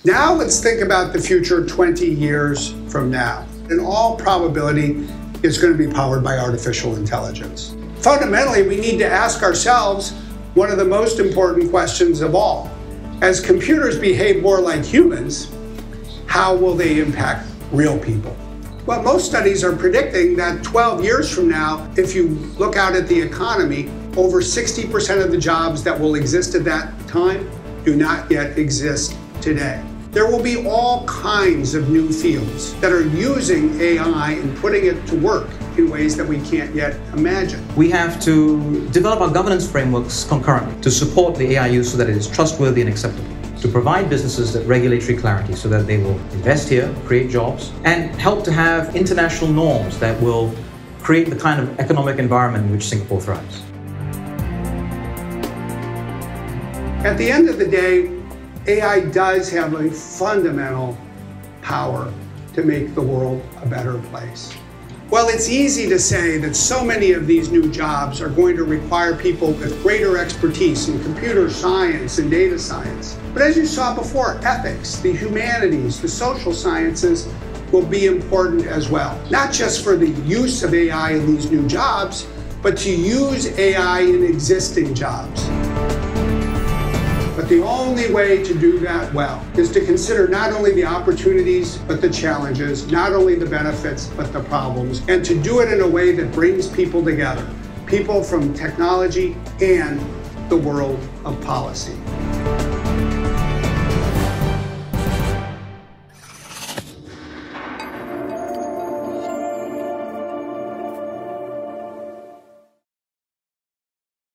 Now let's think about the future 20 years from now. In all probability, it's going to be powered by artificial intelligence. Fundamentally, we need to ask ourselves one of the most important questions of all. As computers behave more like humans, how will they impact real people? Well, most studies are predicting that 12 years from now, if you look out at the economy, over 60% of the jobs that will exist at that time do not yet exist today. There will be all kinds of new fields that are using AI and putting it to work in ways that we can't yet imagine. We have to develop our governance frameworks concurrently to support the AI use so that it is trustworthy and acceptable, to provide businesses that regulatory clarity so that they will invest here, create jobs, and help to have international norms that will create the kind of economic environment in which Singapore thrives. At the end of the day, AI does have a fundamental power to make the world a better place. Well, it's easy to say that so many of these new jobs are going to require people with greater expertise in computer science and data science. But as you saw before, ethics, the humanities, the social sciences will be important as well. Not just for the use of AI in these new jobs, but to use AI in existing jobs. But the only way to do that well is to consider not only the opportunities, but the challenges, not only the benefits, but the problems, and to do it in a way that brings people together, people from technology and the world of policy.